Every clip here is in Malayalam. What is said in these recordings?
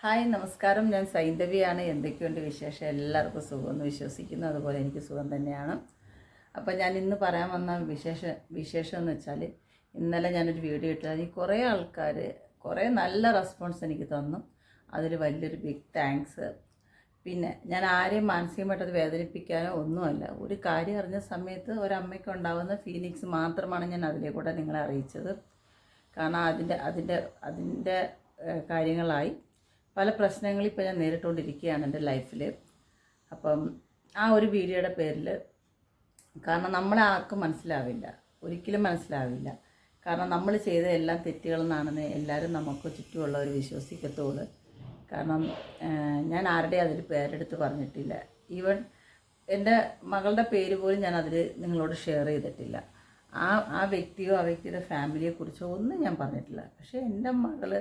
ഹായ് നമസ്കാരം, ഞാൻ സൈന്ധവിയാണ്. എന്തൊക്കെയുണ്ട് വിശേഷം? എല്ലാവർക്കും സുഖമെന്ന് വിശ്വസിക്കുന്നു. അതുപോലെ എനിക്ക് സുഖം തന്നെയാണ്. അപ്പോൾ ഞാൻ ഇന്ന് പറയാൻ വന്ന വിശേഷം എന്ന് വെച്ചാൽ, ഇന്നലെ ഞാനൊരു വീഡിയോ ഇട്ടു. അതിൽ കുറേ ആൾക്കാർ കുറേ നല്ല റെസ്പോൺസ് എനിക്ക് തന്നു. അതിൽ വലിയൊരു ബിഗ് താങ്ക്സ്. പിന്നെ ഞാൻ ആരെയും മാനസികമായിട്ടത് വേദനിപ്പിക്കാനോ ഒന്നുമല്ല. ഒരു കാര്യം അറിഞ്ഞ സമയത്ത് ഒരമ്മയ്ക്ക് ഉണ്ടാകുന്ന ഫീലിങ്സ് മാത്രമാണ് ഞാൻ അതിലെ കൂടെ നിങ്ങളെ അറിയിച്ചത്. കാരണം അതിൻ്റെ കാര്യങ്ങളായി പല പ്രശ്നങ്ങളും ഇപ്പോൾ ഞാൻ നേരിട്ടുകൊണ്ടിരിക്കുകയാണ് എൻ്റെ ലൈഫിൽ. അപ്പം ആ ഒരു വീഡിയോയുടെ പേരിൽ, കാരണം നമ്മളെ ആർക്കും മനസ്സിലാവില്ല, ഒരിക്കലും മനസ്സിലാവില്ല. കാരണം നമ്മൾ ചെയ്ത എല്ലാം തെറ്റുകളെന്നാണെന്ന് എല്ലാവരും നമുക്ക് ചുറ്റുമുള്ളവർ വിശ്വസിക്കത്തുള്ളൂ. കാരണം ഞാൻ ആരുടെയും അതിൽ പേരെടുത്ത് പറഞ്ഞിട്ടില്ല. ഈവൻ എൻ്റെ മകളുടെ പേര് പോലും ഞാൻ അതിൽ നിങ്ങളോട് ഷെയർ ചെയ്തിട്ടില്ല. ആ വ്യക്തിയോ ആ വ്യക്തിയുടെ ഫാമിലിയെക്കുറിച്ചോ ഒന്നും ഞാൻ പറഞ്ഞിട്ടില്ല. പക്ഷേ എൻ്റെ മകൾ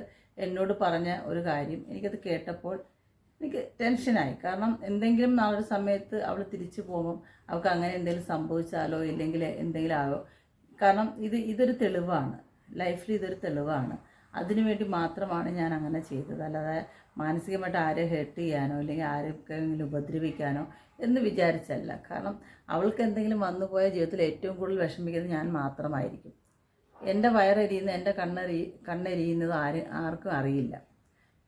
എന്നോട് പറഞ്ഞ ഒരു കാര്യം എനിക്കത് കേട്ടപ്പോൾ എനിക്ക് ടെൻഷനായി. കാരണം എന്തെങ്കിലും നാളൊരു സമയത്ത് അവൾ തിരിച്ചു പോകുമ്പം അവൾക്ക് അങ്ങനെ എന്തെങ്കിലും സംഭവിച്ചാലോ ഇല്ലെങ്കിൽ എന്തെങ്കിലും ആകോ. കാരണം ഇതൊരു തെളിവാണ്, ലൈഫിൽ ഇതൊരു തെളിവാണ്. അതിനുവേണ്ടി മാത്രമാണ് ഞാൻ അങ്ങനെ ചെയ്തത്. അല്ലാതെ മാനസികമായിട്ട് ആരെ ഹേർട്ട് ചെയ്യാനോ അല്ലെങ്കിൽ ആരെങ്കിലും ഉപദ്രവിക്കാനോ എന്ന് വിചാരിച്ചല്ല. കാരണം അവൾക്ക് എന്തെങ്കിലും വന്നുപോയ ജീവിതത്തിൽ ഏറ്റവും കൂടുതൽ വിഷമിക്കുന്നത് ഞാൻ മാത്രമായിരിക്കും. എൻ്റെ വയറെരിയുന്നത്, എൻ്റെ കണ്ണെരിയുന്നത് ആർക്കും അറിയില്ല.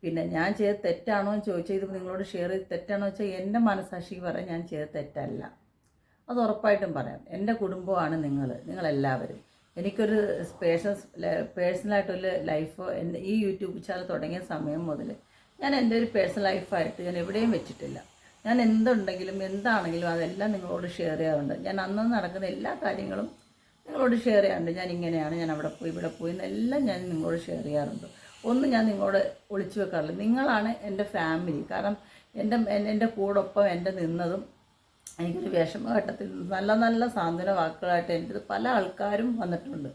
പിന്നെ ഞാൻ ചെയ്ത തെറ്റാണോ എന്ന് ചോദിച്ചാൽ, ഇത് നിങ്ങളോട് ഷെയർ ചെയ്ത് തെറ്റാണോ വെച്ചാൽ എൻ്റെ മനസ്സാക്ഷിക്ക് പറയാം ഞാൻ ചെയ്ത തെറ്റല്ല. അത് ഉറപ്പായിട്ടും പറയാം. എൻ്റെ കുടുംബമാണ് നിങ്ങളെല്ലാവരും. എനിക്കൊരു പേഴ്സണലായിട്ടൊരു ലൈഫ് ഈ യൂട്യൂബ് ചാനൽ തുടങ്ങിയ സമയം മുതൽ ഞാൻ എൻ്റെ ഒരു പേഴ്സണൽ ലൈഫായിട്ട് ഞാൻ എവിടെയും വെച്ചിട്ടില്ല. ഞാൻ എന്തുണ്ടെങ്കിലും എന്താണെങ്കിലും അതെല്ലാം നിങ്ങളോട് ഷെയർ ചെയ്യാറുണ്ട്. ഞാൻ അന്ന് നടക്കുന്ന എല്ലാ കാര്യങ്ങളും നിങ്ങളോട് ഷെയർ ചെയ്യാറുണ്ട്. ഞാൻ ഇങ്ങനെയാണ്, ഞാൻ അവിടെ പോയി ഇവിടെ പോയി എന്നെല്ലാം ഞാൻ നിങ്ങളോട് ഷെയർ ചെയ്യാറുണ്ട്. ഒന്നും ഞാൻ നിങ്ങളോട് ഒളിച്ചു വെക്കാറില്ല. നിങ്ങളാണ് എൻ്റെ ഫാമിലി. കാരണം എൻ്റെ കൂടൊപ്പം എൻ്റെ നിന്നതും എനിക്കൊരു വിഷമഘട്ടത്തിൽ നല്ല നല്ല സാന്ത്വന വാക്കുകളായിട്ട് എൻ്റെ പല ആൾക്കാരും വന്നിട്ടുണ്ട്.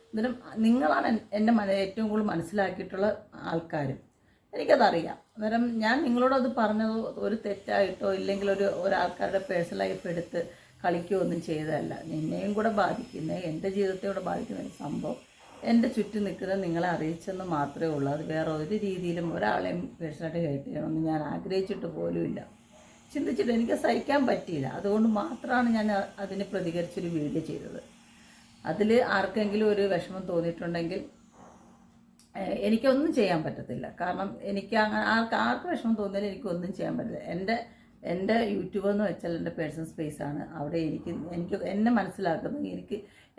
എന്നിട്ടും നിങ്ങളാണ് എൻ്റെ ഏറ്റവും കൂടുതൽ മനസ്സിലാക്കിയിട്ടുള്ള ആൾക്കാരും. എനിക്കതറിയാം. അന്നേരം ഞാൻ നിങ്ങളോടത് പറഞ്ഞത് ഒരു തെറ്റായിട്ടോ ഇല്ലെങ്കിൽ ഒരാൾക്കാരുടെ പേഴ്സണൽ ലൈഫ് എടുത്ത് കളിക്കുകയോ ഒന്നും ചെയ്തതല്ല. നിന്നെയും കൂടെ ബാധിക്കുന്ന, എൻ്റെ ജീവിതത്തെ കൂടെ ബാധിക്കുന്ന ഒരു സംഭവം എൻ്റെ ചുറ്റും നിൽക്കുന്നത് നിങ്ങളെ അറിയിച്ചെന്ന് മാത്രമേ ഉള്ളൂ. അത് വേറെ ഒരു രീതിയിലും ഒരാളെയും പേഴ്സണലായിട്ട് ഹേർട്ട് ചെയ്യണമെന്ന് ഞാൻ ആഗ്രഹിച്ചിട്ട് പോലുമില്ല, ചിന്തിച്ചിട്ട് എനിക്ക് സഹിക്കാൻ പറ്റിയില്ല. അതുകൊണ്ട് മാത്രമാണ് ഞാൻ അതിന് പ്രതികരിച്ചൊരു വീഡിയോ ചെയ്തത്. അതിൽ ആർക്കെങ്കിലും ഒരു വിഷമം തോന്നിയിട്ടുണ്ടെങ്കിൽ എനിക്കൊന്നും ചെയ്യാൻ പറ്റത്തില്ല. കാരണം എനിക്ക് അങ്ങനെ ആർക്ക് വിഷമം തോന്നിയാലും എനിക്കൊന്നും ചെയ്യാൻ പറ്റില്ല. എൻ്റെ യൂട്യൂബ് എന്ന് വെച്ചാൽ എൻ്റെ പേഴ്സണൽ സ്പേസാണ്. അവിടെ എനിക്ക് എന്നെ മനസ്സിലാക്കുന്ന,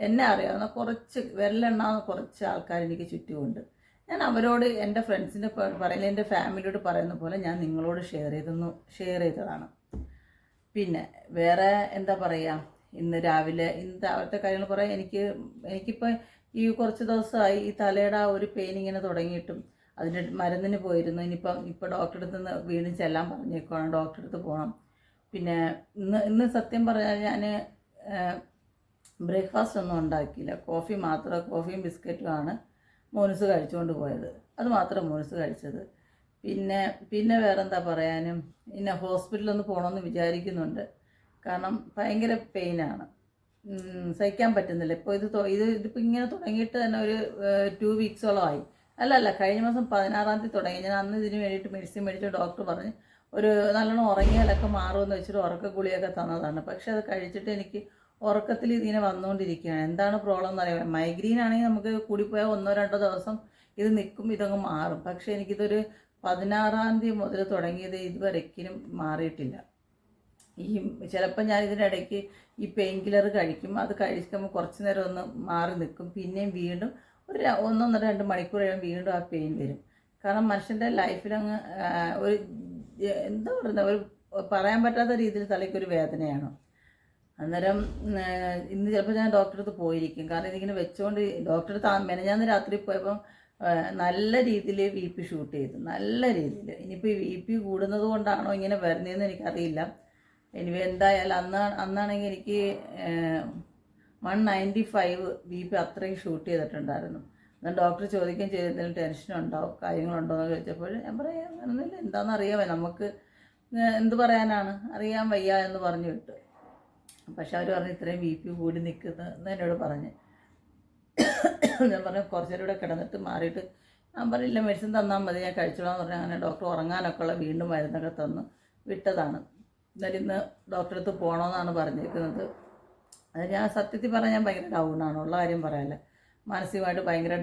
എന്നെ അറിയാവുന്ന കുറച്ച് വിരലെണ്ണാവുന്ന കുറച്ച് ആൾക്കാർ എനിക്ക് ചുറ്റുമുണ്ട്. ഞാൻ അവരോട് എൻ്റെ ഫ്രണ്ട്സിൻ്റെ പറയുന്നത്, എൻ്റെ ഫാമിലിയോട് പറയുന്ന പോലെ ഞാൻ നിങ്ങളോട് ഷെയർ ചെയ്തതാണ്. പിന്നെ വേറെ എന്താ പറയുക, ഇന്ന് രാവിലത്തെ കാര്യങ്ങൾ പറയാം. എനിക്കിപ്പോൾ ഈ കുറച്ച് ദിവസമായി ഈ തലയുടെ ഒരു പെയിൻ ഇങ്ങനെ തുടങ്ങിയിട്ടും അതിൻ്റെ മരുന്നിന് പോയിരുന്നു. ഇപ്പോൾ ഡോക്ടറെ അടുത്ത് നിന്ന് വീണ്ടും ചെല്ലാൻ പറഞ്ഞേക്കുവാണ്. ഡോക്ടറെ അടുത്ത് പോകണം. പിന്നെ ഇന്ന് സത്യം പറഞ്ഞാൽ ഞാൻ ബ്രേക്ക്ഫാസ്റ്റ് ഒന്നും ഉണ്ടാക്കിയില്ല. കോഫിയും ബിസ്ക്കറ്റുമാണ് മോനുസ് കഴിച്ചുകൊണ്ട് പോയത്. അത് മാത്രം മോനുസ് കഴിച്ചത്. പിന്നെ വേറെന്താ പറയാനും, പിന്നെ ഹോസ്പിറ്റലൊന്ന് പോകണമെന്ന് വിചാരിക്കുന്നുണ്ട്. കാരണം ഭയങ്കര പെയിനാണ്, സഹിക്കാൻ പറ്റുന്നില്ല. ഇപ്പോൾ ഇതിപ്പോൾ ഇങ്ങനെ തുടങ്ങിയിട്ട് തന്നെ ഒരു 2 വീക്സോളമായി. അല്ല, കഴിഞ്ഞ മാസം 16-ാം തീയതി തുടങ്ങി. ഞാൻ അന്ന് ഇതിന് വേണ്ടിയിട്ട് മെഡിസിൻ മേടിച്ച് ഡോക്ടർ പറഞ്ഞ് ഒരു നല്ലോണം ഉറങ്ങിയാലൊക്കെ മാറുമെന്ന് വെച്ചിട്ട് ഉറക്ക ഗുളിയൊക്കെ തന്നതാണ്. പക്ഷേ അത് കഴിച്ചിട്ട് എനിക്ക് ഉറക്കത്തിൽ ഇതിനെ വന്നുകൊണ്ടിരിക്കുകയാണ്. എന്താണ് പ്രോബ്ലം എന്നറിയാം. മൈഗ്രെയിൻ ആണെങ്കിൽ നമുക്ക് കൂടിപ്പോയാൽ 1-2 ദിവസം ഇത് നിൽക്കും, ഇതങ്ങ് മാറും. പക്ഷേ എനിക്കിതൊരു 16-ാം തീയതി മുതൽ തുടങ്ങിയത് ഇതുവരെയ്ക്കും മാറിയിട്ടില്ല. ചിലപ്പോൾ ഞാൻ ഇതിനിടയ്ക്ക് ഈ പെയിൻ കില്ലർ കഴിക്കും. അത് കഴിക്കുമ്പോൾ കുറച്ച് നേരം ഒന്ന് മാറി നിൽക്കും. പിന്നെയും വീണ്ടും ഒരു 1-2 മണിക്കൂർ കഴിയുമ്പോൾ വീണ്ടും ആ പെയിൻ വരും. കാരണം മനുഷ്യൻ്റെ ലൈഫിലങ്ങ് ഒരു എന്താ പറയുന്നത്, ഒരു പറയാൻ പറ്റാത്ത രീതിയിൽ തലയ്ക്കൊരു വേദനയാണ്. അന്നേരം ഇന്ന് ചിലപ്പോൾ ഞാൻ ഡോക്ടറെ അടുത്ത് പോയിരിക്കും. കാരണം ഇതിങ്ങനെ വെച്ചുകൊണ്ട് ഡോക്ടറെ മെനഞ്ഞാന്ന് രാത്രി പോയപ്പം നല്ല രീതിയിൽ BP ഷൂട്ട് ചെയ്തു, നല്ല രീതിയിൽ. ഇനിയിപ്പോൾ ഈ BP കൂടുന്നത് കൊണ്ടാണോ ഇങ്ങനെ വരുന്നതെന്ന് എനിക്കറിയില്ല. എന്തായാലും അന്നാണെങ്കിൽ എനിക്ക് 195 BP അത്രയും ഷൂട്ട് ചെയ്തിട്ടുണ്ടായിരുന്നു. എന്നാൽ ഡോക്ടർ ചോദിക്കുകയും ചെയ്ത് എന്തെങ്കിലും ടെൻഷനുണ്ടോ കാര്യങ്ങളുണ്ടോ എന്ന് ചോദിച്ചപ്പോൾ ഞാൻ പറയാം അങ്ങനെയൊന്നുമില്ല, എന്താണെന്ന് അറിയാമോ, നമുക്ക് എന്ത് പറയാനാണ്, അറിയാൻ വയ്യ എന്ന് പറഞ്ഞു വിട്ടു. പക്ഷെ അവർ പറഞ്ഞു ഇത്രയും BP കൂടി നിൽക്കുന്നത് എന്നോട് പറഞ്ഞ്. ഞാൻ പറഞ്ഞു കുറച്ചേരം ഇവിടെ കിടന്നിട്ട് മാറിയിട്ട് ഞാൻ പറഞ്ഞില്ല മെഡിസിൻ തന്നാൽ മതി ഞാൻ കഴിച്ചോളാന്ന് പറഞ്ഞാൽ അങ്ങനെ ഡോക്ടർ ഉറങ്ങാനൊക്കെ ഉള്ള വീണ്ടും മരുന്നൊക്കെ തന്നു വിട്ടതാണ്. എന്നാലും ഇന്ന് ഡോക്ടറെ അടുത്ത് പോകണമെന്നാണ് പറഞ്ഞിരിക്കുന്നത്. അത് ഞാൻ സത്യത്തിൽ പറഞ്ഞാൽ ഞാൻ ഭയങ്കര ഡൗണാണ്, ഉള്ള കാര്യം പറയാമല്ല. മാനസികമായിട്ട് ഭയങ്കര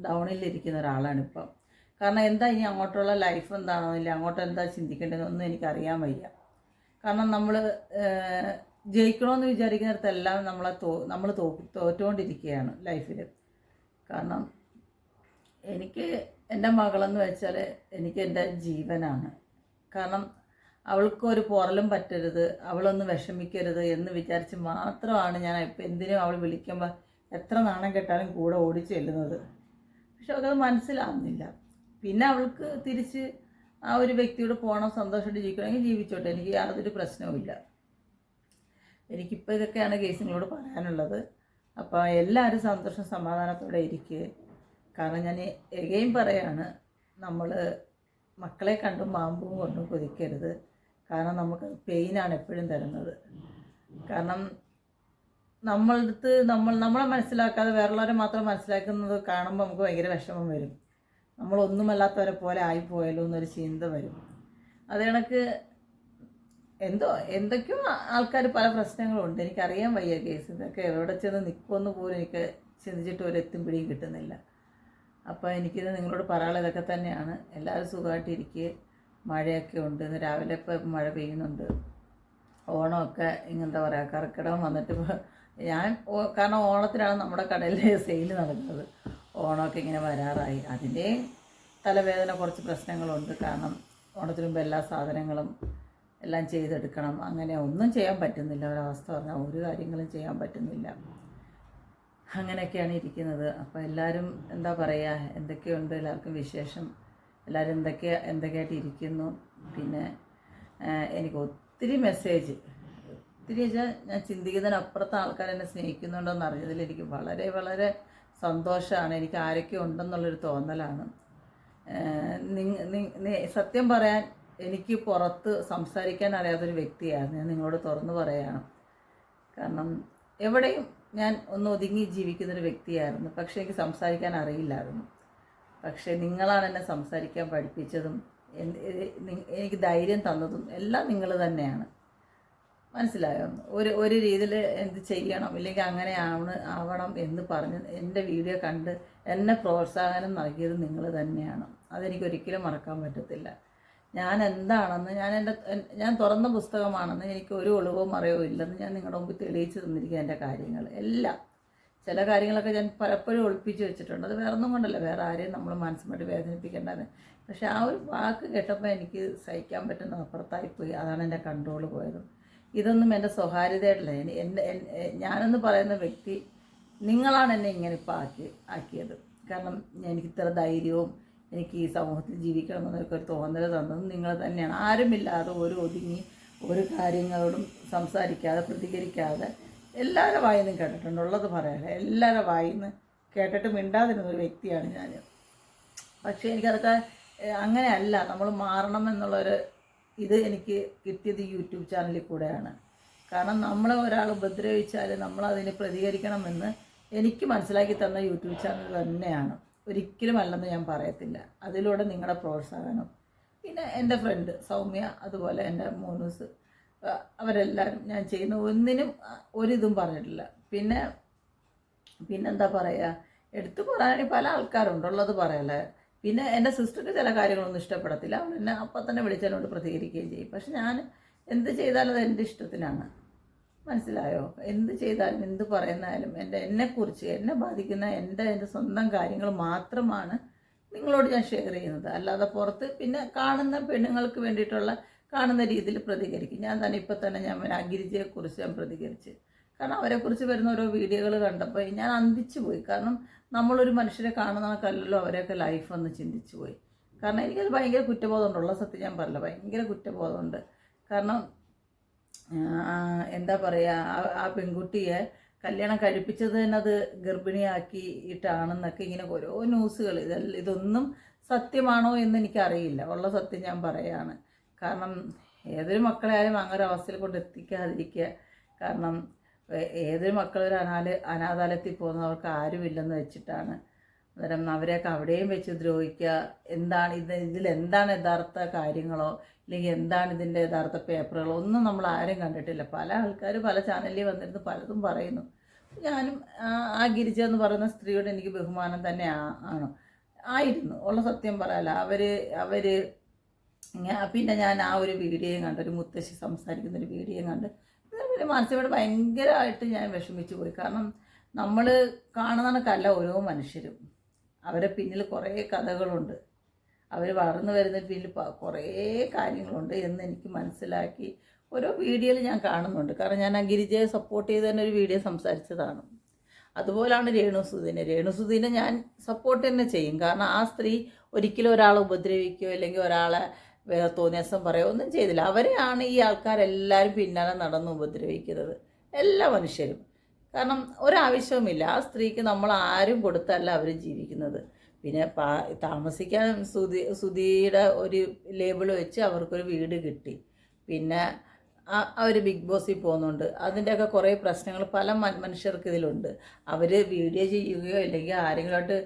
ഡൗണിലിരിക്കുന്ന ഒരാളാണ് ഇപ്പം. കാരണം എന്താ ഇനി അങ്ങോട്ടുള്ള ലൈഫ് എന്താണോ ഇല്ല അങ്ങോട്ട് എന്താ ചിന്തിക്കേണ്ടതെന്നൊന്നും എനിക്കറിയാൻ വയ്യ. കാരണം നമ്മൾ ജയിക്കണമെന്ന് വിചാരിക്കുന്നിടത്തെല്ലാം നമ്മൾ തോറ്റുകൊണ്ടിരിക്കുകയാണ് ലൈഫിൽ. കാരണം എനിക്ക് എൻ്റെ മകളെന്ന് വെച്ചാൽ എനിക്ക് എൻ്റെ ജീവനാണ്. കാരണം അവൾക്കൊരു പോറലും പറ്റരുത്, അവളൊന്ന് വിഷമിക്കരുത് എന്ന് വിചാരിച്ച് മാത്രമാണ് ഞാൻ ഇപ്പം എന്തിനും അവൾ വിളിക്കുമ്പോൾ എത്ര നാണം കെട്ടാലും കൂടെ ഓടിച്ചു ചെല്ലുന്നത്. പക്ഷെ അവൾക്കത് മനസ്സിലാവുന്നില്ല. പിന്നെ അവൾക്ക് തിരിച്ച് ആ ഒരു വ്യക്തിയോട് പോകണം, സന്തോഷമായിട്ട് ജീവിക്കണമെങ്കിൽ ജീവിച്ചോട്ടെ, എനിക്ക് യാതൊരു പ്രശ്നവുമില്ല. എനിക്കിപ്പോൾ ഇതൊക്കെയാണ് കേസിനോട് പറയാനുള്ളത്. അപ്പോൾ എല്ലാവരും സന്തോഷം സമാധാനത്തോടെ ഇരിക്കുക. കാരണം ഞാൻ എഗെയിൻ പറയാണ്, നമ്മൾ മക്കളെ കണ്ടും പാമ്പും കൊണ്ടും കൊതിക്കരുത്. കാരണം നമുക്ക് പെയിനാണ് എപ്പോഴും തരുന്നത്. കാരണം നമ്മളെ മനസ്സിലാക്കാതെ വേറുള്ളവരെ മാത്രം മനസ്സിലാക്കുന്നത് കാണുമ്പോൾ നമുക്ക് ഭയങ്കര വിഷമം വരും. നമ്മളൊന്നുമല്ലാത്തവരെ പോലെ ആയിപ്പോയല്ലോ എന്നൊരു ചിന്ത വരും. അത് കണക്ക് എന്തൊക്കെയോ ആൾക്കാർ പല പ്രശ്നങ്ങളുണ്ട്. എനിക്കറിയാൻ വയ്യ കേസ് ഇതൊക്കെ എവിടെ ചെന്ന് നിൽക്കുമെന്ന് പോലും എനിക്ക് ചിന്തിച്ചിട്ട് ഒരു എത്തും പിടിയും കിട്ടുന്നില്ല. അപ്പോൾ എനിക്കിത് നിങ്ങളോട് പറയാനുള്ളത് ഇതൊക്കെ തന്നെയാണ്. എല്ലാവരും സുഖമായിട്ടിരിക്കുക. മഴയൊക്കെ ഉണ്ട്, ഇന്ന് രാവിലെ ഇപ്പോൾ മഴ പെയ്യുന്നുണ്ട്. ഓണമൊക്കെ ഇങ്ങനെന്താ പറയുക, കർക്കിടകം വന്നിട്ട് കാരണം ഓണത്തിനാണ് നമ്മുടെ കടയിൽ സെയിൽ നടക്കുന്നത്. ഓണമൊക്കെ ഇങ്ങനെ വരാറായി. അതിൻ്റെയും തലവേദന കുറച്ച് പ്രശ്നങ്ങളുണ്ട്. കാരണം ഓണത്തിന് മുമ്പ് എല്ലാ സാധനങ്ങളും എല്ലാം ചെയ്തെടുക്കണം. അങ്ങനെ ഒന്നും ചെയ്യാൻ പറ്റുന്നില്ല. ഒരവസ്ഥ പറഞ്ഞാൽ ഒരു കാര്യങ്ങളും ചെയ്യാൻ പറ്റുന്നില്ല. അങ്ങനെയൊക്കെയാണ് ഇരിക്കുന്നത്. അപ്പോൾ എല്ലാവരും എന്താ പറയുക, എന്തൊക്കെയുണ്ട് എല്ലാവർക്കും വിശേഷം, എല്ലാവരും എന്തൊക്കെയായിട്ട് ഇരിക്കുന്നു. പിന്നെ എനിക്ക് ഒത്തിരി മെസ്സേജ്, ഒത്തിരി വെച്ചാൽ ഞാൻ ചിന്തിക്കുന്നതിനപ്പുറത്ത് ആൾക്കാർ എന്നെ സ്നേഹിക്കുന്നുണ്ടോയെന്ന് അറിഞ്ഞതിൽ എനിക്ക് വളരെ വളരെ സന്തോഷമാണ്. എനിക്ക് ആരൊക്കെ ഉണ്ടെന്നുള്ളൊരു തോന്നലാണ്. സത്യം പറയാൻ എനിക്ക് പുറത്ത് സംസാരിക്കാൻ അറിയാത്തൊരു വ്യക്തിയായിരുന്നു. ഞാൻ നിങ്ങളോട് തുറന്നു പറയുകയാണ്. കാരണം എവിടെയും ഞാൻ ഒന്ന് ഒതുങ്ങി ജീവിക്കുന്നൊരു വ്യക്തിയായിരുന്നു. പക്ഷേ എനിക്ക് സംസാരിക്കാൻ അറിയില്ലായിരുന്നു. പക്ഷേ നിങ്ങളാണ് എന്നെ സംസാരിക്കാൻ പഠിപ്പിച്ചതും എനിക്ക് ധൈര്യം തന്നതും എല്ലാം നിങ്ങൾ തന്നെയാണ്. മനസ്സിലായോ? ഒരു രീതിയിൽ എന്ത് ചെയ്യണം ഇല്ലെങ്കിൽ അങ്ങനെ ആവണം എന്ന് പറഞ്ഞ് എൻ്റെ വീഡിയോ കണ്ട് എന്നെ പ്രോത്സാഹനം നൽകിയത് നിങ്ങൾ തന്നെയാണ്. അതെനിക്കൊരിക്കലും മറക്കാൻ പറ്റത്തില്ല. ഞാൻ എന്താണെന്ന് ഞാൻ തുറന്ന പുസ്തകമാണെന്ന് എനിക്ക് ഒരു ഒളിവോ മറയോ ഇല്ലെന്ന് ഞാൻ നിങ്ങളുടെ മുമ്പ് തെളിയിച്ച് തന്നിരിക്കുക. എൻ്റെ കാര്യങ്ങൾ എല്ലാം, ചില കാര്യങ്ങളൊക്കെ ഞാൻ പലപ്പോഴും ഒളിപ്പിച്ച് വെച്ചിട്ടുണ്ട്. അത് വേറെ ഒന്നും കൊണ്ടല്ല, വേറെ ആരെയും നമ്മൾ മനസ്സുമായിട്ട് വേദനിപ്പിക്കേണ്ടത്. പക്ഷെ ആ ഒരു വാക്ക് കേട്ടപ്പോൾ എനിക്ക് സഹിക്കാൻ പറ്റുന്ന അപ്പുറത്തായിപ്പോയി. അതാണ് എൻ്റെ കൺട്രോൾ പോയത്. ഇതൊന്നും എൻ്റെ സ്വകാര്യതയായിട്ടില്ല. ഞാനെന്ന് പറയുന്ന വ്യക്തി നിങ്ങളാണ് എന്നെ ഇങ്ങനെ ഇപ്പോൾ ആക്കിയത്. കാരണം എനിക്ക് ഇത്ര ധൈര്യവും എനിക്ക് ഈ സമൂഹത്തിൽ ജീവിക്കണമെന്നൊക്കെ ഒരു തോന്നൽ തന്നതും നിങ്ങൾ തന്നെയാണ്. ആരുമില്ലാതെ ഒതുങ്ങി ഒരു കാര്യങ്ങളോടും സംസാരിക്കാതെ പ്രതികരിക്കാതെ എല്ലാവരുടെ വായിൽ നിന്നും കേട്ടിട്ടുണ്ട്. ഉള്ളത് പറയാതെ എല്ലാവരുടെ വായിൽ നിന്ന് കേട്ടിട്ട് മിണ്ടാതിരുന്നൊരു വ്യക്തിയാണ് ഞാൻ. പക്ഷേ എനിക്കതൊക്കെ അങ്ങനെയല്ല, നമ്മൾ മാറണം എന്നുള്ളൊരു ഇത് എനിക്ക് കിട്ടിയത് യൂട്യൂബ് ചാനലിൽ കൂടെയാണ്. കാരണം നമ്മളെ ഒരാൾ ഉപദ്രവിച്ചാൽ നമ്മളതിന് പ്രതികരിക്കണമെന്ന് എനിക്ക് മനസ്സിലാക്കി തന്ന യൂട്യൂബ് ചാനൽ തന്നെയാണ്. ഒരിക്കലും അല്ലെന്ന് ഞാൻ പറയത്തില്ല. അതിലൂടെ നിങ്ങളുടെ പ്രോത്സാഹനം, പിന്നെ എൻ്റെ ഫ്രണ്ട് സൗമ്യ, അതുപോലെ എൻ്റെ മോനൂസ്, അവരെല്ലാവരും ഞാൻ ചെയ്യുന്ന ഒന്നിനും ഒരിതും പറഞ്ഞിട്ടില്ല. പിന്നെന്താ പറയുക, എടുത്തു പറയാനാണെങ്കിൽ പല ആൾക്കാരുണ്ട്, ഉള്ളത് പറയല്ലേ. പിന്നെ എൻ്റെ സിസ്റ്റർക്ക് ചില കാര്യങ്ങളൊന്നും ഇഷ്ടപ്പെടത്തില്ല. അവൾ എന്നെ അപ്പം തന്നെ വിളിച്ചതിനോട് പ്രതികരിക്കുകയും ചെയ്യും. പക്ഷെ ഞാൻ എന്ത് ചെയ്താലും അത് എൻ്റെ ഇഷ്ടത്തിനാണ്. മനസ്സിലായോ? എന്ത് ചെയ്താലും എന്ത് പറയുന്നാലും എന്നെക്കുറിച്ച് എന്നെ ബാധിക്കുന്ന എൻ്റെ സ്വന്തം കാര്യങ്ങൾ മാത്രമാണ് നിങ്ങളോട് ഞാൻ ഷെയർ ചെയ്യുന്നത്. അല്ലാതെ പുറത്ത് പിന്നെ കാണുന്ന പെണ്ണുങ്ങൾക്ക് വേണ്ടിയിട്ടുള്ള കാണുന്ന രീതിയിൽ പ്രതികരിക്കും. ഞാൻ തന്നെ ഇപ്പം തന്നെ ഞാൻ ഗിരിജയെക്കുറിച്ച് ഞാൻ പ്രതികരിച്ച്. കാരണം അവരെക്കുറിച്ച് വരുന്ന ഓരോ വീഡിയോകൾ കണ്ടപ്പോൾ ഞാൻ അന്തിച്ചു പോയി. കാരണം നമ്മളൊരു മനുഷ്യരെ കാണുന്നവർക്കല്ലല്ലോ അവരെയൊക്കെ ലൈഫ് ഒന്ന് ചിന്തിച്ചു പോയി. കാരണം എനിക്കത് ഭയങ്കര കുറ്റബോധമുണ്ട്. ഉള്ള സത്യം ഞാൻ പറയില്ല, ഭയങ്കര കുറ്റബോധമുണ്ട്. കാരണം എന്താ പറയുക, ആ പെൺകുട്ടിയെ കല്യാണം കഴിപ്പിച്ചത് തന്നെ അത് ഗർഭിണിയാക്കിയിട്ടാണെന്നൊക്കെ ഇങ്ങനെ ഓരോ ന്യൂസുകൾ. ഇതൊന്നും സത്യമാണോ എന്ന് എനിക്കറിയില്ല. ഉള്ള സത്യം ഞാൻ പറയുകയാണ്. കാരണം ഏതൊരു മക്കളെയായാലും അങ്ങനെ അവസ്ഥയിൽ കൊണ്ട് എത്തിക്കാതിരിക്കുക. കാരണം ഏതൊരു മക്കളൊരു അനാഥാലയത്തിൽ പോകുന്നവർക്ക് ആരുമില്ലെന്ന് വെച്ചിട്ടാണ് അന്നേരം അവരെയൊക്കെ അവിടെയും വെച്ച് ദ്രോഹിക്കുക. എന്താണ് ഇതിലെന്താണ് യഥാർത്ഥ കാര്യങ്ങളോ അല്ലെങ്കിൽ എന്താണ് ഇതിൻ്റെ യഥാർത്ഥ പേപ്പറുകളോ ഒന്നും നമ്മൾ ആരും കണ്ടിട്ടില്ല. പല ആൾക്കാർ പല ചാനലിൽ വന്നിരുന്ന് പലതും പറയുന്നു. ഞാനും ആ ഗിരിജ എന്ന് പറയുന്ന സ്ത്രീയോട് എനിക്ക് ബഹുമാനം തന്നെ ആണ് ആയിരുന്നു ഉള്ള സത്യം പറയാല. അവർ പിന്നെ ഞാൻ ആ ഒരു വീഡിയോയും കണ്ട്, ഒരു മുത്തശ്ശി സംസാരിക്കുന്നൊരു വീഡിയോയും കണ്ട് മാനസികമായിട്ട് ഭയങ്കരമായിട്ട് ഞാൻ വിഷമിച്ചു പോയി. കാരണം നമ്മൾ കാണുന്നതൊക്കെയല്ല ഓരോ മനുഷ്യരും, അവരെ പിന്നിൽ കുറേ കഥകളുണ്ട്, അവർ വളർന്നു വരുന്നതിന് പിന്നിൽ കുറേ കാര്യങ്ങളുണ്ട് എന്ന് എനിക്ക് മനസ്സിലാക്കി ഓരോ വീഡിയോയിൽ ഞാൻ കാണുന്നുണ്ട്. കാരണം ഞാൻ ആ ഗിരിജയെ സപ്പോർട്ട് ചെയ്ത് തന്നെ ഒരു വീഡിയോ സംസാരിച്ചതാണ്. അതുപോലാണ് രേണുസുധീനെ ഞാൻ സപ്പോർട്ട് തന്നെ ചെയ്യും. കാരണം ആ സ്ത്രീ ഒരിക്കലും ഒരാളെ ഉപദ്രവിക്കുകയോ അല്ലെങ്കിൽ ഒരാളെ തോന്നിയാസം പറയുകയോ ഒന്നും ചെയ്തില്ല. അവരെയാണ് ഈ ആൾക്കാരെല്ലാവരും പിന്നാലെ നടന്ന് ഉപദ്രവിക്കുന്നത്, എല്ലാ മനുഷ്യരും. കാരണം ഒരാവശ്യവുമില്ല, ആ സ്ത്രീക്ക് നമ്മൾ ആരും കൊടുത്തല്ല അവർ ജീവിക്കുന്നത്. പിന്നെ താമസിക്കാൻ സുധിയുടെ ഒരു ലേബിൾ വെച്ച് അവർക്കൊരു വീട് കിട്ടി. പിന്നെ അവർ ബിഗ് ബോസിൽ പോകുന്നുണ്ട്. അതിൻ്റെയൊക്കെ കുറേ പ്രശ്നങ്ങൾ പല മനുഷ്യർക്ക് ഇതിലുണ്ട്. അവർ വീഡിയോ ചെയ്യുകയോ അല്ലെങ്കിൽ ആരെങ്കിലുമായിട്ട്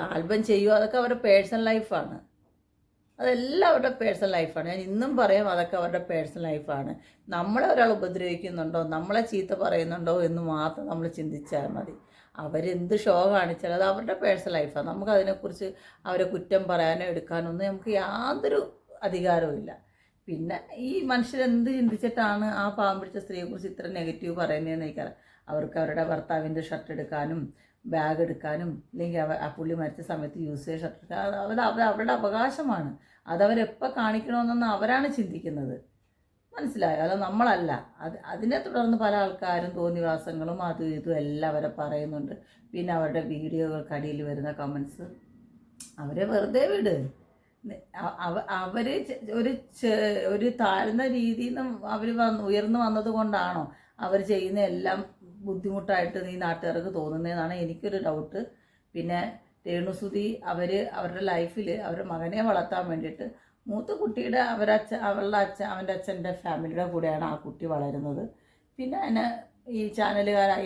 ആൽബം ചെയ്യുകയോ അതൊക്കെ അവരുടെ പേഴ്സണൽ ലൈഫാണ്. അതെല്ലാം അവരുടെ പേഴ്സണൽ ലൈഫാണ്. ഞാൻ ഇന്നും പറയാം, അതൊക്കെ അവരുടെ പേഴ്സണൽ ലൈഫാണ്. നമ്മളെ ഒരാൾ ഉപദ്രവിക്കുന്നുണ്ടോ, നമ്മളെ ചീത്ത പറയുന്നുണ്ടോ എന്ന് മാത്രം നമ്മൾ ചിന്തിച്ചാൽ മതി. അവരെന്ത് ഷോ കാണിച്ചാൽ അത് അവരുടെ പേഴ്സണൽ ലൈഫാണ്. നമുക്കതിനെക്കുറിച്ച് അവരെ കുറ്റം പറയാനോ എടുക്കാനോ ഒന്നും നമുക്ക് യാതൊരു അധികാരവും. പിന്നെ ഈ മനുഷ്യരെന്ത് ചിന്തിച്ചിട്ടാണ് ആ പാവം പിടിച്ച സ്ത്രീയെക്കുറിച്ച് ഇത്ര നെഗറ്റീവ് പറയുന്നതെന്ന് എനിക്കറിയാം. അവർക്ക് അവരുടെ ഭർത്താവിൻ്റെ ഷർട്ട് എടുക്കാനും ബാഗ് എടുക്കാനും അല്ലെങ്കിൽ ആ പുള്ളി മരിച്ച സമയത്ത് യൂസ് ചെയ്ത ഷർട്ട് എടുക്കാൻ അവരുടെ അവകാശമാണ്. അതവരെപ്പോൾ കാണിക്കണമെന്നൊന്ന് അവരാണ് ചിന്തിക്കുന്നത്. മനസ്സിലായോ? അത് നമ്മളല്ല. അതിനെ തുടർന്ന് പല ആൾക്കാരും തോന്നിവാസങ്ങളും അതും ഇതും എല്ലാം അവരെ പറയുന്നുണ്ട്. പിന്നെ അവരുടെ വീഡിയോകൾക്കടിയിൽ വരുന്ന കമൻസ്, അവരെ വെറുതെ വിട്. അവർ ഒരു താഴ്ന്ന രീതിയിൽ നിന്ന് അവർ ഉയർന്നു വന്നത് കൊണ്ടാണോ അവർ ചെയ്യുന്ന എല്ലാം ബുദ്ധിമുട്ടായിട്ട് നീ നാട്ടുകാർക്ക് തോന്നുന്നതെന്നാണ് എനിക്കൊരു ഡൗട്ട്. പിന്നെ രേണുസുധി അവരുടെ ലൈഫിൽ അവരുടെ മകനെ വളർത്താൻ വേണ്ടിയിട്ട് മൂത്ത കുട്ടിയുടെ അവൻ്റെ അച്ഛൻ്റെ ഫാമിലിയുടെ കൂടെയാണ് ആ കുട്ടി വളരുന്നത്. പിന്നെ അതിനെ ഈ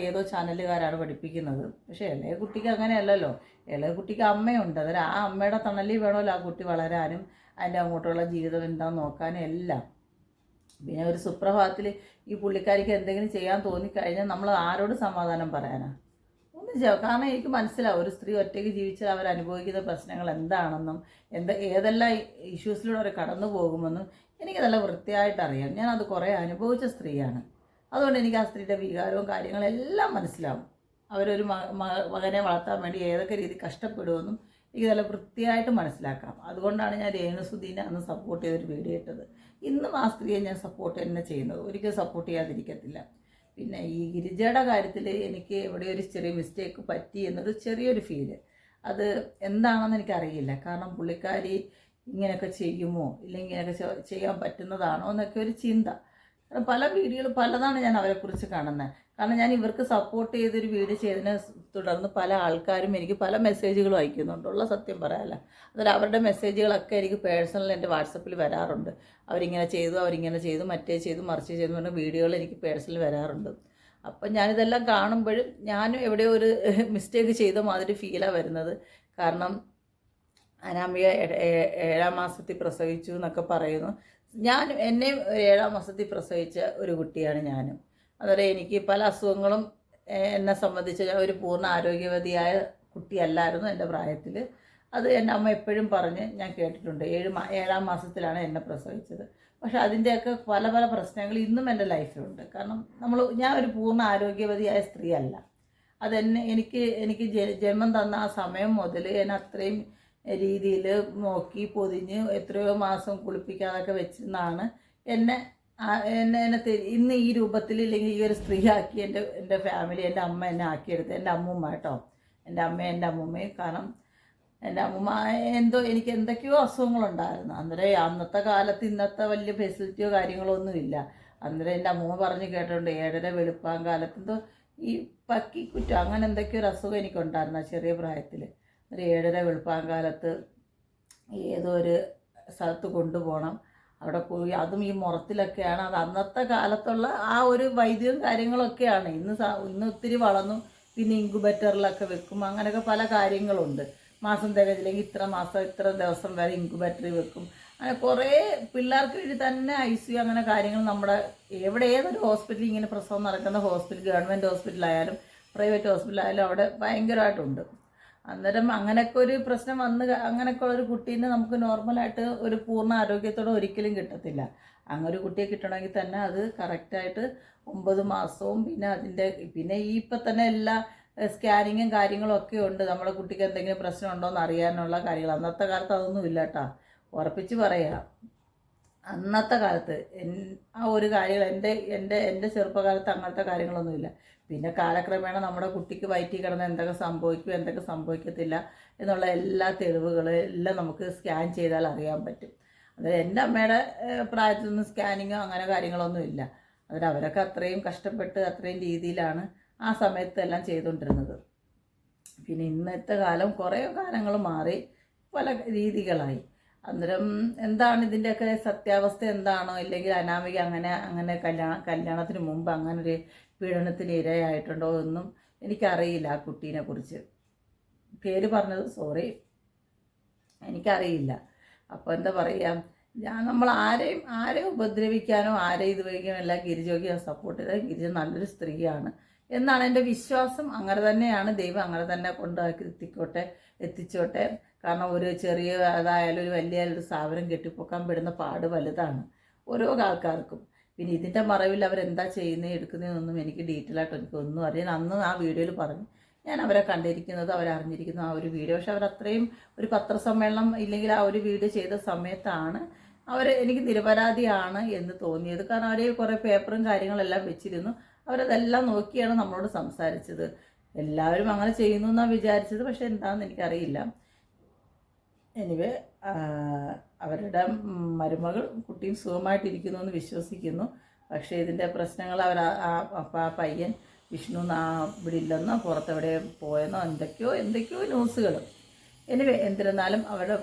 ഏതോ ചാനലുകാരാണ് പഠിപ്പിക്കുന്നത്. പക്ഷേ ഇളയ കുട്ടിക്ക് അങ്ങനെയല്ലല്ലോ. ഇളയ കുട്ടിക്ക് അമ്മയുണ്ട്. അതായത് ആ അമ്മയുടെ തണലിൽ വേണമല്ലോ ആ കുട്ടി വളരാനും അതിൻ്റെ അങ്ങോട്ടുള്ള ജീവിതം എന്താണെന്ന് നോക്കാനും എല്ലാം. പിന്നെ ഒരു സുപ്രഭാതത്തിൽ ഈ പുള്ളിക്കാരിക്ക് എന്തെങ്കിലും ചെയ്യാൻ തോന്നിക്കഴിഞ്ഞാൽ നമ്മൾ ആരോട് സമാധാനം പറയാനാണ്? ഒന്നും ചെയ്യാം. കാരണം എനിക്ക് മനസ്സിലാവും, ഒരു സ്ത്രീ ഒറ്റയ്ക്ക് ജീവിച്ചാൽ അവർ അനുഭവിക്കുന്ന പ്രശ്നങ്ങൾ എന്താണെന്നും ഏതെല്ലാം ഇഷ്യൂസിലൂടെ അവർ കടന്നു പോകുമെന്നും എനിക്ക് നല്ല വൃത്തിയായിട്ട് അറിയാം. ഞാനത് കുറേ അനുഭവിച്ച സ്ത്രീയാണ്. അതുകൊണ്ട് എനിക്ക് ആ സ്ത്രീയുടെ വികാരവും കാര്യങ്ങളെല്ലാം മനസ്സിലാവും. അവരൊരു മകനെ വളർത്താൻ വേണ്ടി ഏതൊക്കെ രീതി കഷ്ടപ്പെടുമെന്നും എനിക്ക് നല്ല വൃത്തിയായിട്ട് മനസ്സിലാക്കാം. അതുകൊണ്ടാണ് ഞാൻ രേണുസുധീനെ അന്ന് സപ്പോർട്ട് ചെയ്തൊരു വീഡിയോ ഇട്ടത്. ഇന്നും ആ സ്ത്രീയെ ഞാൻ സപ്പോർട്ട് തന്നെ ചെയ്യുന്നത്, ഒരിക്കലും സപ്പോർട്ട് ചെയ്യാതിരിക്കത്തില്ല. പിന്നെ ഈ ഗിരിജയുടെ കാര്യത്തിൽ എനിക്ക് എവിടെ ഒരു ചെറിയ മിസ്റ്റേക്ക് പറ്റി എന്നൊരു ചെറിയൊരു ഫീല്, അത് എന്താണെന്ന് എനിക്കറിയില്ല. കാരണം പുള്ളിക്കാരി ഇങ്ങനെയൊക്കെ ചെയ്യുമോ ഇല്ലെങ്കിൽ ഇങ്ങനെയൊക്കെ ചെയ്യാൻ പറ്റുന്നതാണോ എന്നൊക്കെ ഒരു ചിന്ത. കാരണം പല വീഡിയോകൾ പലതാണ് ഞാൻ അവരെക്കുറിച്ച് കാണുന്നത്. കാരണം ഞാൻ ഇവർക്ക് സപ്പോർട്ട് ചെയ്തൊരു വീഡിയോ ചെയ്തതിനെ തുടർന്ന് പല ആൾക്കാരും എനിക്ക് പല മെസ്സേജുകളും അയക്കുന്നുണ്ട്, ഉള്ള സത്യം പറയാമല്ല. അതിൽ അവരുടെ മെസ്സേജുകളൊക്കെ എനിക്ക് പേഴ്സണൽ എൻ്റെ വാട്സപ്പിൽ വരാറുണ്ട്. അവരിങ്ങനെ ചെയ്തു മറ്റേ ചെയ്തു മറിച്ച് ചെയ്തു പറഞ്ഞ വീഡിയോകൾ എനിക്ക് പേഴ്സണൽ വരാറുണ്ട്. അപ്പം ഞാനിതെല്ലാം കാണുമ്പോഴും ഞാനും എവിടെയോ ഒരു മിസ്റ്റേക്ക് ചെയ്ത മാതിരി ഫീലാണ് വരുന്നത്. കാരണം അനാമിക 7ാം മാസത്തിൽ പ്രസവിച്ചു എന്നൊക്കെ പറയുന്നു. എന്നെയും 7ാം മാസത്തിൽ പ്രസവിച്ച ഒരു കുട്ടിയാണ് ഞാനും. അതുപോലെ എനിക്ക് പല അസുഖങ്ങളും എന്നെ സംബന്ധിച്ച് ഒരു പൂർണ്ണ ആരോഗ്യവതിയായ കുട്ടിയല്ലായിരുന്നു എൻ്റെ പ്രായത്തിൽ. അത് എൻ്റെ അമ്മ എപ്പോഴും പറഞ്ഞ് ഞാൻ കേട്ടിട്ടുണ്ട്. 7ാം മാസത്തിലാണ് എന്നെ പ്രസവിച്ചത്. പക്ഷെ അതിൻ്റെയൊക്കെ പല പല പ്രശ്നങ്ങൾ ഇന്നും എൻ്റെ ലൈഫിലുണ്ട്. കാരണം ഞാൻ ഒരു പൂർണ്ണ ആരോഗ്യവതിയായ സ്ത്രീ അല്ല. എനിക്ക് ജന്മം തന്ന ആ സമയം മുതൽ എന്നെ അത്രയും രീതിയിൽ നോക്കി പൊതിഞ്ഞ് എത്രയോ മാസം കുളിപ്പിക്കാതൊക്കെ വെച്ചിരുന്നാണ് എന്നെ ഇന്ന് ഈ രൂപത്തിൽ ഇല്ലെങ്കിൽ ഈ ഒരു സ്ത്രീ ആക്കി എൻ്റെ ഫാമിലി, എൻ്റെ അമ്മ എന്നെ ആക്കിയെടുത്ത്. എൻ്റെ അമ്മൂമ്മ കേട്ടോ, എൻ്റെ അമ്മയും എൻ്റെ അമ്മൂമ്മയും. കാരണം എൻ്റെ അമ്മൂമ്മ എനിക്ക് എന്തൊക്കെയോ അസുഖങ്ങളുണ്ടായിരുന്നു. അന്നേരം അന്നത്തെ കാലത്ത് ഇന്നത്തെ വലിയ ഫെസിലിറ്റിയോ കാര്യങ്ങളോ ഒന്നുമില്ല. അന്നേരം എൻ്റെ അമ്മൂമ്മ പറഞ്ഞ് കേട്ടിട്ടുണ്ട് 7:30 വെളുപ്പാൻ കാലത്ത് എന്തോ ഈ പക്കിക്കുറ്റം അങ്ങനെ എന്തൊക്കെയോ ഒരു അസുഖം എനിക്കുണ്ടായിരുന്നു ആ ചെറിയ പ്രായത്തിൽ. ഒരു 7:30 വെളുപ്പാൻ കാലത്ത് ഏതോ ഒരു സ്ഥലത്ത് കൊണ്ടുപോകണം. അവിടെ പോയി അതും ഈ മുറത്തിലൊക്കെയാണ്. അത് അന്നത്തെ കാലത്തുള്ള ആ ഒരു വൈദ്യവും കാര്യങ്ങളൊക്കെയാണ്. ഇന്ന് ഒത്തിരി വളർന്നു. പിന്നെ ഇൻക്യുബേറ്ററിലൊക്കെ വെക്കും. അങ്ങനെയൊക്കെ പല കാര്യങ്ങളുണ്ട്. മാസം തികച്ചില്ലെങ്കിൽ ഇത്ര മാസം ഇത്ര ദിവസം വരെ ഇൻക്യുബേറ്ററിൽ വെക്കും. അങ്ങനെ കുറേ പിള്ളേർക്ക് വേണ്ടി തന്നെ ICU അങ്ങനെ കാര്യങ്ങൾ നമ്മുടെ ഏതൊരു ഹോസ്പിറ്റലിൽ ഇങ്ങനെ പ്രസവം നടക്കുന്ന ഹോസ്പിറ്റൽ, ഗവൺമെൻറ് ഹോസ്പിറ്റലായാലും പ്രൈവറ്റ് ഹോസ്പിറ്റലായാലും അവിടെ ഭയങ്കരമായിട്ടുണ്ട്. അന്നേരം അങ്ങനെയൊക്കെ ഒരു പ്രശ്നം അങ്ങനെയൊക്കെ ഉള്ളൊരു കുട്ടീനെ നമുക്ക് നോർമലായിട്ട് ഒരു പൂർണ്ണ ആരോഗ്യത്തോടെ ഒരിക്കലും കിട്ടത്തില്ല. അങ്ങനെ ഒരു കുട്ടിയെ കിട്ടണമെങ്കിൽ തന്നെ അത് കറക്റ്റായിട്ട് 9 മാസവും പിന്നെ ഈ ഇപ്പം തന്നെ എല്ലാ സ്കാനിങ്ങും കാര്യങ്ങളും ഒക്കെ ഉണ്ട്. നമ്മുടെ കുട്ടിക്ക് എന്തെങ്കിലും പ്രശ്നം ഉണ്ടോ എന്ന് അറിയാനുള്ള കാര്യങ്ങൾ. അന്നത്തെ കാലത്ത് അതൊന്നും ഇല്ല കേട്ടോ, ഉറപ്പിച്ച് പറയാം. അന്നത്തെ കാലത്ത് ആ ഒരു കാര്യങ്ങൾ എൻ്റെ ചെറുപ്പകാലത്ത് അങ്ങനത്തെ കാര്യങ്ങളൊന്നുമില്ല. പിന്നെ കാലക്രമേണ നമ്മുടെ കുട്ടിക്ക് വയറ്റിൽ കിടന്ന് എന്തൊക്കെ സംഭവിക്കും എന്തൊക്കെ സംഭവിക്കത്തില്ല എന്നുള്ള എല്ലാ തെളിവുകളും എല്ലാം നമുക്ക് സ്കാൻ ചെയ്താൽ അറിയാൻ പറ്റും. അതായത് എൻ്റെ അമ്മയുടെ പ്രായത്തിലൊന്നും സ്കാനിങ്ങോ അങ്ങനെ കാര്യങ്ങളൊന്നും ഇല്ല. അതിൽ അവരൊക്കെ അത്രയും കഷ്ടപ്പെട്ട് അത്രയും രീതിയിലാണ് ആ സമയത്തെല്ലാം ചെയ്തുകൊണ്ടിരുന്നത്. പിന്നെ ഇന്നത്തെ കാലം കുറേ കാലങ്ങൾ മാറി പല രീതികളായി. അന്നേരം എന്താണ് ഇതിൻ്റെയൊക്കെ സത്യാവസ്ഥ എന്താണോ, ഇല്ലെങ്കിൽ അനാമിക അങ്ങനെ കല്യാണത്തിന് മുമ്പ് അങ്ങനെ ഒരു പീഡനത്തിന് ഇരയായിട്ടുണ്ടോ എന്നും എനിക്കറിയില്ല. ആ കുട്ടീനെ കുറിച്ച് പേര് പറഞ്ഞത് സോറി, എനിക്കറിയില്ല. അപ്പോൾ എന്താ പറയുക, നമ്മൾ ആരെയും ഉപദ്രവിക്കാനോ ആരെയും ഇത് വയ്ക്കാനോ എല്ലാം ഗിരിജയ്ക്ക് സപ്പോർട്ട് ചെയ്താൽ ഗിരിജ നല്ലൊരു സ്ത്രീയാണ് എന്നാണ് എൻ്റെ വിശ്വാസം. അങ്ങനെ തന്നെയാണ്. ദൈവം അങ്ങനെ തന്നെ എത്തിച്ചോട്ടെ. കാരണം ഒരു ചെറിയ അതായാലും ഒരു വലിയൊരു സ്ഥാപനം കെട്ടിപ്പൊക്കാൻ പെടുന്ന പാട് വലുതാണ് ഓരോ ആൾക്കാർക്കും. പിന്നെ ഇതിൻ്റെ മറവിൽ അവരെന്താ എടുക്കുന്നതെന്നൊന്നും എനിക്ക് ഡീറ്റെയിൽ ആയിട്ട് എനിക്കൊന്നും അറിയാൻ അന്ന് ആ വീഡിയോയിൽ പറഞ്ഞു. ഞാൻ അവരെ കണ്ടിരിക്കുന്നത് അവരറിഞ്ഞിരിക്കുന്ന ആ ഒരു വീഡിയോ. പക്ഷെ അവരത്രയും ഒരു പത്രസമ്മേളനം ഇല്ലെങ്കിൽ ആ ഒരു വീഡിയോ ചെയ്ത സമയത്താണ് എനിക്ക് നിരപരാധിയാണ് എന്ന് തോന്നിയത്. കാരണം അവർ കുറേ പേപ്പറും കാര്യങ്ങളെല്ലാം വെച്ചിരുന്നു. അവരതെല്ലാം നോക്കിയാണ് നമ്മളോട് സംസാരിച്ചത്. എല്ലാവരും അങ്ങനെ ചെയ്യുന്നു എന്നാണ് വിചാരിച്ചത്, പക്ഷെ എന്താണെന്ന് എനിക്കറിയില്ല. എനിവേ അവരുടെ മരുമകൾ കുട്ടിയും സുഖമായിട്ടിരിക്കുന്നു എന്ന് വിശ്വസിക്കുന്നു. പക്ഷേ ഇതിൻ്റെ പ്രശ്നങ്ങൾ ആ പയ്യൻ വിഷ്ണു ഇവിടെ ഇല്ലെന്നോ പുറത്തെവിടെ പോയെന്നോ എന്തൊക്കെയോ ന്യൂസുകൾ. എനിവേ എന്തിരുന്നാലും അവരുടെ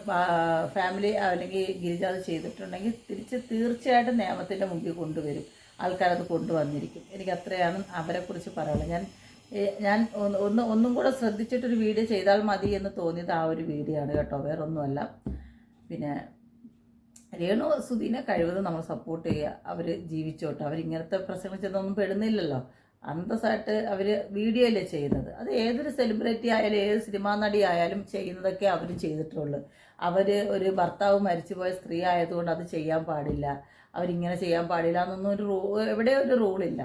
ഫാമിലി അല്ലെങ്കിൽ ഗിരിജ അത് ചെയ്തിട്ടുണ്ടെങ്കിൽ തീർച്ചയായിട്ടും നിയമത്തിൻ്റെ മുമ്പിൽ കൊണ്ടുവരും. ആൾക്കാരത് കൊണ്ടുവന്നിരിക്കും. എനിക്ക് അത്രയാണ് അവരെക്കുറിച്ച് പറയാനുള്ളത്. ഞാൻ ഒന്നും കൂടെ ശ്രദ്ധിച്ചിട്ടൊരു വീഡിയോ ചെയ്താൽ മതി എന്ന് തോന്നിയത് ആ ഒരു വീഡിയോ ആണ് കേട്ടോ, വേറൊന്നുമല്ല. പിന്നെ രേണു സുധീനെ കഴിവതും നമ്മൾ സപ്പോർട്ട് ചെയ്യുക. അവർ ജീവിച്ചോട്ടെ. അവരിങ്ങനത്തെ പ്രശ്നങ്ങൾ ചെന്നൊന്നും പെടുന്നില്ലല്ലോ. അന്തസ്സായിട്ട് അവർ വീഡിയോ അല്ലേ ചെയ്യുന്നത്. അത് ഏതൊരു സെലിബ്രിറ്റി ആയാലും ഏത് സിനിമാ നടി ആയാലും ചെയ്യുന്നതൊക്കെ അവരും ചെയ്തിട്ടുള്ളൂ. അവർ ഒരു ഭർത്താവ് മരിച്ചുപോയ സ്ത്രീ ആയതുകൊണ്ട് അത് ചെയ്യാൻ പാടില്ല, അവരിങ്ങനെ ചെയ്യാൻ പാടില്ല എന്നൊന്നും എവിടെയോ ഒരു റൂളില്ല.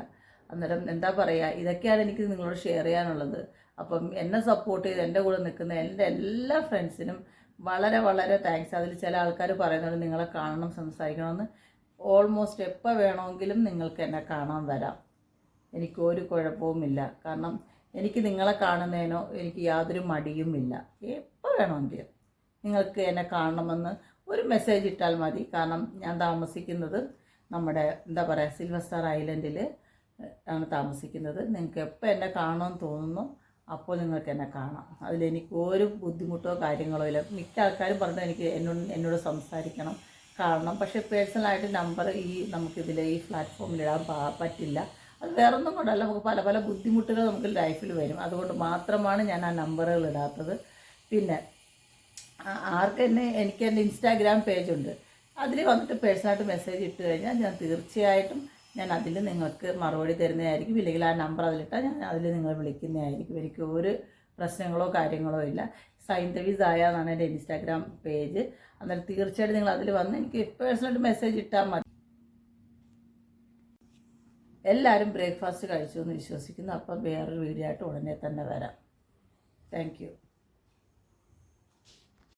അന്നേരം എന്താ പറയുക, ഇതൊക്കെയാണ് എനിക്ക് നിങ്ങളോട് ഷെയർ ചെയ്യാനുള്ളത്. അപ്പം എന്നെ സപ്പോർട്ട് ചെയ്ത് എൻ്റെ കൂടെ നിൽക്കുന്ന എൻ്റെ എല്ലാ ഫ്രണ്ട്സിനും വളരെ വളരെ താങ്ക്സ്. അതിൽ ചില ആൾക്കാർ പറയുന്നുണ്ട് നിങ്ങളെ കാണണം സംസാരിക്കണമെന്ന്. ഓൾമോസ്റ്റ് എപ്പോൾ വേണമെങ്കിലും നിങ്ങൾക്ക് എന്നെ കാണാൻ വരാം, എനിക്കൊരു കുഴപ്പവുമില്ല. കാരണം എനിക്ക് നിങ്ങളെ കാണുന്നതിനോ എനിക്ക് യാതൊരു മടിയുമില്ല. എപ്പോൾ വേണമെങ്കിലും നിങ്ങൾക്ക് എന്നെ കാണണമെന്ന് ഒരു മെസ്സേജ് ഇട്ടാൽ മതി. കാരണം ഞാൻ താമസിക്കുന്നത് നമ്മുടെ എന്താ പറയുക സിൽവർ സ്റ്റാർ ഐലൻഡിൽ ആണ് താമസിക്കുന്നത്. നിങ്ങൾക്ക് എപ്പോൾ എന്നെ കാണണമെന്ന് തോന്നുന്നു അപ്പോൾ നിങ്ങൾക്ക് എന്നെ കാണാം. അതിലെനിക്ക് ഒരു ബുദ്ധിമുട്ടോ കാര്യങ്ങളോ ഇല്ല. മിക്ക ആൾക്കാരും പറഞ്ഞു എന്നോട് സംസാരിക്കണം കാണണം. പക്ഷേ പേഴ്സണലായിട്ട് നമ്പർ നമുക്കിതിൽ ഈ പ്ലാറ്റ്ഫോമിൽ ഇടാൻ പറ്റില്ല. അത് വേറൊന്നും കൊണ്ടല്ല, നമുക്ക് പല പല ബുദ്ധിമുട്ടുകൾ നമുക്ക് ലൈഫിൽ വരും. അതുകൊണ്ട് മാത്രമാണ് ഞാൻ ആ നമ്പറുകൾ ഇടാത്തത്. പിന്നെ എനിക്ക് എൻ്റെ ഇൻസ്റ്റാഗ്രാം പേജുണ്ട്. അതിൽ വന്നിട്ട് പേഴ്സണലായിട്ട് മെസ്സേജ് ഇട്ട് കഴിഞ്ഞാൽ ഞാൻ തീർച്ചയായിട്ടും അതിൽ നിങ്ങൾക്ക് മറുപടി തരുന്നതായിരിക്കും. ഇല്ലെങ്കിൽ ആ നമ്പർ അതിലിട്ടാൽ ഞാൻ അതിൽ നിങ്ങൾ വിളിക്കുന്നതായിരിക്കും. എനിക്ക് ഒരു പ്രശ്നങ്ങളോ കാര്യങ്ങളോ ഇല്ല. സൈന്ധവി സായ എന്നാണ് എൻ്റെ ഇൻസ്റ്റാഗ്രാം പേജ്. അന്നേരം തീർച്ചയായിട്ടും നിങ്ങൾ അതിൽ വന്ന് എനിക്ക് പേഴ്സണലായിട്ട് മെസ്സേജ് ഇട്ടാൽ മതി. എല്ലാവരും ബ്രേക്ക്ഫാസ്റ്റ് കഴിച്ചു എന്ന് വിശ്വസിക്കുന്നു. അപ്പം വേറൊരു വീഡിയോ ആയിട്ട് ഉടനെ തന്നെ വരാം. Thank you.